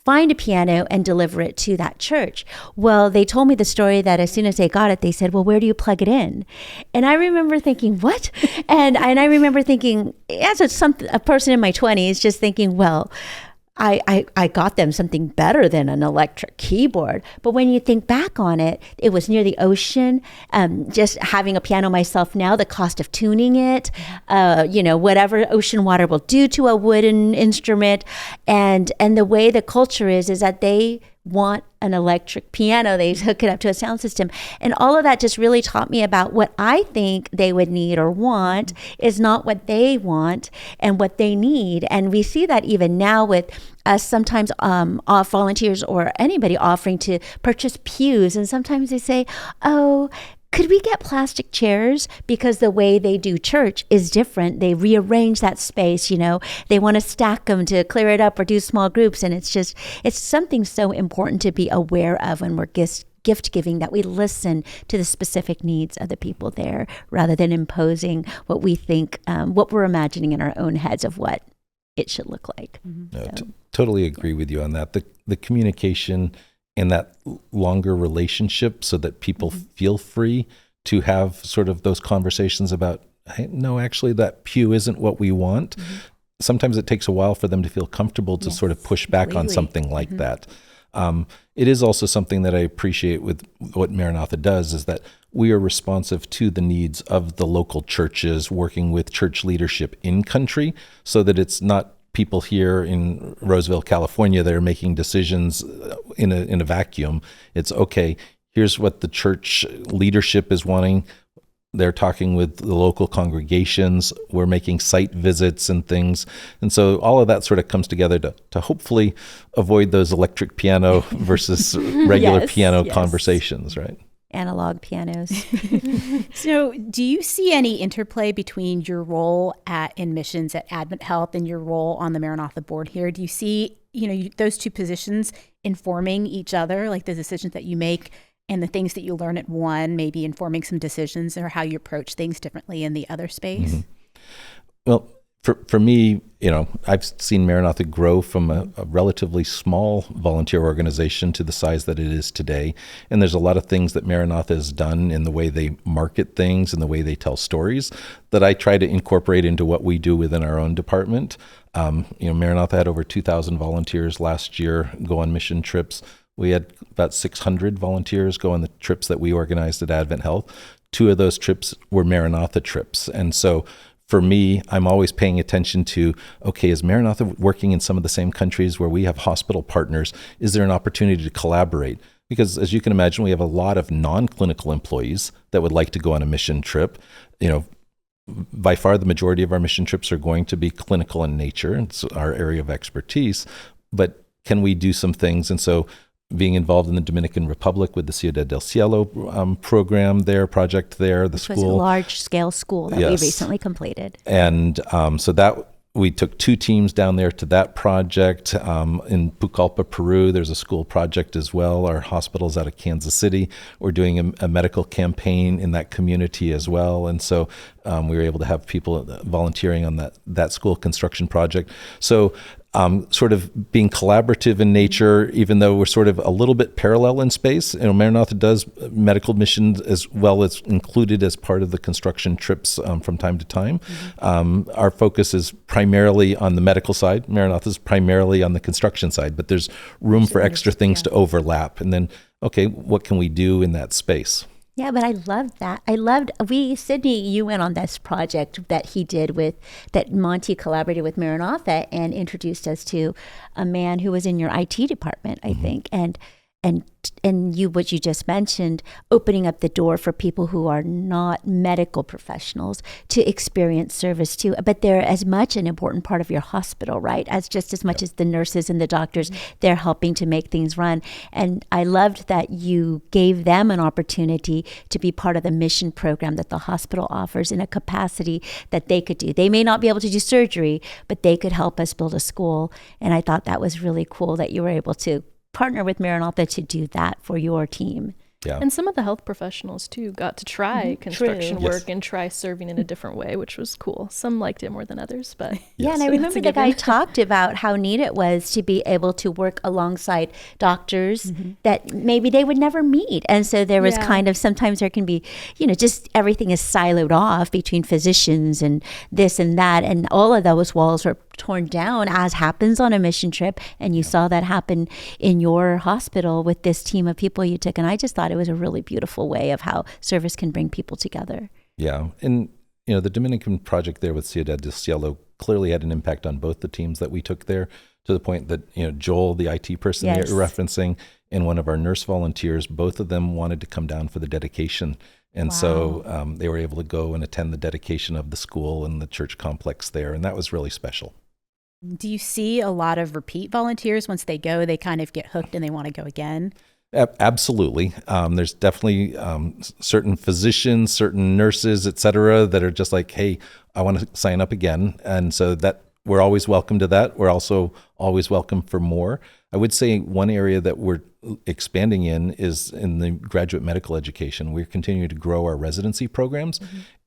find a piano and deliver it to that church. Well, they told me the story that as soon as they got it, they said, well, where do you plug it in? And I remember thinking, what? And I remember thinking, as a person in my 20s, just thinking, well, I got them something better than an electric keyboard. But when you think back on it, it was near the ocean. Just having a piano myself now, the cost of tuning it, whatever ocean water will do to a wooden instrument. And the way the culture is that they want an electric piano. They hook it up to a sound system. And all of that just really taught me about what I think they would need or want is not what they want and what they need. And we see that even now with us sometimes off volunteers or anybody offering to purchase pews. And sometimes they say, oh, could we get plastic chairs? Because the way they do church is different. They rearrange that space, they want to stack them to clear it up or do small groups. And it's something so important to be aware of when we're gift giving, that we listen to the specific needs of the people there rather than imposing what we think, what we're imagining in our own heads of what it should look like. Mm-hmm. No, totally agree with you on that. The communication and that longer relationship so that people feel free to have sort of those conversations about, hey, no, actually that pew isn't what we want. Mm-hmm. Sometimes it takes a while for them to feel comfortable to sort of push back on something like that. It is also something that I appreciate with what Maranatha does, is that we are responsive to the needs of the local churches, working with church leadership in country, so that it's not people here in Roseville, California, that are making decisions in a vacuum. It's okay, here's what the church leadership is wanting. They're talking with the local congregations. We're making site visits and things. And so all of that sort of comes together to hopefully avoid those electric piano versus regular piano conversations, right? analog pianos. So do you see any interplay between your role in missions at AdventHealth and your role on the Maranatha board here? Do you see, those two positions informing each other, like the decisions that you make and the things that you learn at one, maybe informing some decisions or how you approach things differently in the other space? Mm-hmm. Well, for me, I've seen Maranatha grow from a relatively small volunteer organization to the size that it is today. And there's a lot of things that Maranatha has done in the way they market things and the way they tell stories that I try to incorporate into what we do within our own department. Maranatha had over 2,000 volunteers last year go on mission trips. We had about 600 volunteers go on the trips that we organized at AdventHealth. 2 of those trips were Maranatha trips. And so for me, I'm always paying attention to, okay, is Maranatha working in some of the same countries where we have hospital partners? Is there an opportunity to collaborate? Because as you can imagine, we have a lot of non-clinical employees that would like to go on a mission trip. By far the majority of our mission trips are going to be clinical in nature. It's our area of expertise. But can we do some things? And so being involved in the Dominican Republic with the Ciudad del Cielo project there, the Which school. was a large-scale school that Yes. we recently completed. And so that we took 2 teams down there to that project. In Pucallpa, Peru, there's a school project as well. Our hospital's out of Kansas City. We're doing a medical campaign in that community as well. And so we were able to have people volunteering on that school construction project. So sort of being collaborative in nature, even though we're sort of a little bit parallel in space. Maranatha does medical missions as well as included as part of the construction trips from time to time. Our focus is primarily on the medical side. Maranatha is primarily on the construction side, but there's room for extra things to overlap. And then, okay, what can we do in that space? Yeah, but I loved that. Sydney, you went on this project that he did that Monty collaborated with Maranatha and introduced us to a man who was in your IT department, I think. And what you just mentioned, opening up the door for people who are not medical professionals to experience service too. But they're as much an important part of your hospital, right? Just as much as the nurses and the doctors, they're helping to make things run. And I loved that you gave them an opportunity to be part of the mission program that the hospital offers in a capacity that they could do. They may not be able to do surgery, but they could help us build a school. And I thought that was really cool that you were able to partner with Maranatha to do that for your team. Yeah. And some of the health professionals too got to try construction work and try serving in a different way, which was cool. Some liked it more than others, but yeah, and I remember the guy talked about how neat it was to be able to work alongside doctors that maybe they would never meet. And so there was kind of, sometimes there can be, just everything is siloed off between physicians and this and that. And all of those walls were torn down, as happens on a mission trip. And you saw that happen in your hospital with this team of people you took. And I just thought it was a really beautiful way of how service can bring people together. Yeah. And, the Dominican project there with Ciudad del Cielo clearly had an impact on both the teams that we took there, to the point that, Joel, the IT person you're referencing, and one of our nurse volunteers, both of them wanted to come down for the dedication. And so they were able to go and attend the dedication of the school and the church complex there. And that was really special. Do you see a lot of repeat volunteers? Once they go, they kind of get hooked and they want to go again? Absolutely. There's definitely certain physicians, certain nurses, et cetera, that are just like, hey, I want to sign up again. And so that we're always welcome to that. We're also always welcome for more. I would say one area that we're expanding in is in the graduate medical education. We're continuing to grow our residency programs.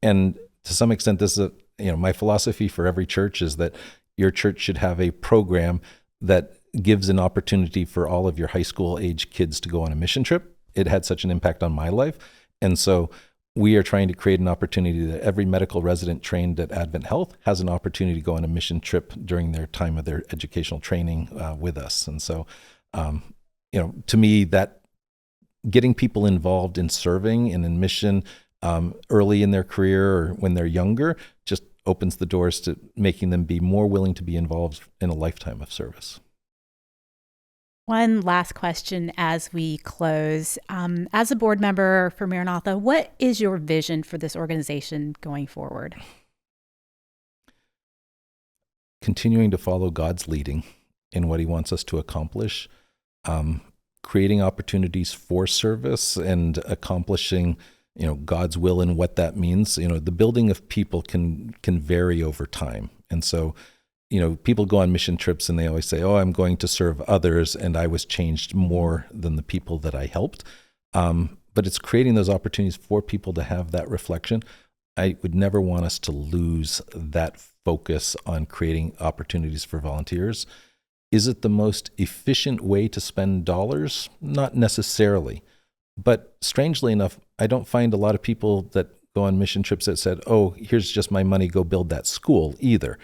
And to some extent, this is my philosophy for every church is that your church should have a program that gives an opportunity for all of your high school age kids to go on a mission trip. It had such an impact on my life. And so we are trying to create an opportunity that every medical resident trained at AdventHealth has an opportunity to go on a mission trip during their time of their educational training with us. And so, to me, that getting people involved in serving and in mission early in their career or when they're younger just opens the doors to making them be more willing to be involved in a lifetime of service. One last question as we close. As a board member for Maranatha, what is your vision for this organization going forward? Continuing to follow God's leading in what he wants us to accomplish, creating opportunities for service and accomplishing, God's will and what that means. The building of people can vary over time. And so, people go on mission trips and they always say, oh, I'm going to serve others, and I was changed more than the people that I helped. But it's creating those opportunities for people to have that reflection. I would never want us to lose that focus on creating opportunities for volunteers. Is it the most efficient way to spend dollars? Not necessarily. But strangely enough, I don't find a lot of people that go on mission trips that said, oh, here's just my money, go build that school either.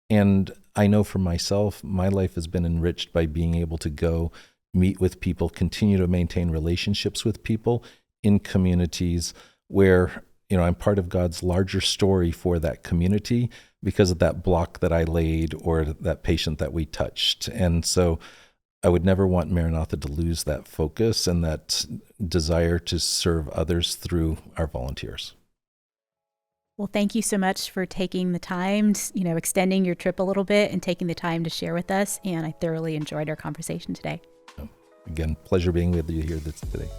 And I know for myself, my life has been enriched by being able to go meet with people, continue to maintain relationships with people in communities where, I'm part of God's larger story for that community because of that block that I laid or that patient that we touched. And so I would never want Maranatha to lose that focus and that desire to serve others through our volunteers. Well, thank you so much for taking the time, extending your trip a little bit and taking the time to share with us. And I thoroughly enjoyed our conversation today. Again, pleasure being with you here today.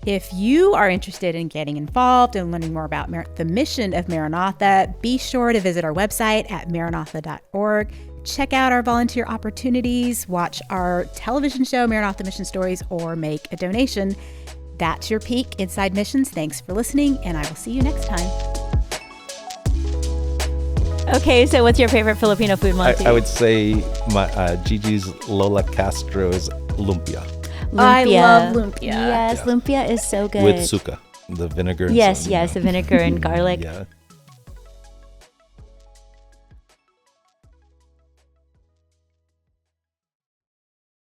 If you are interested in getting involved and learning more about the mission of Maranatha, be sure to visit our website at maranatha.org. Check out our volunteer opportunities, watch our television show, Maranatha Mission Stories, or make a donation. That's your peek inside missions. Thanks for listening, and I will see you next time. Okay, so what's your favorite Filipino food, Monty? I would say Gigi's Lola Castro's lumpia. Lumpia. I love lumpia. Yes, lumpia is so good. With suka, the vinegar. Yes, the vinegar and garlic. Yeah.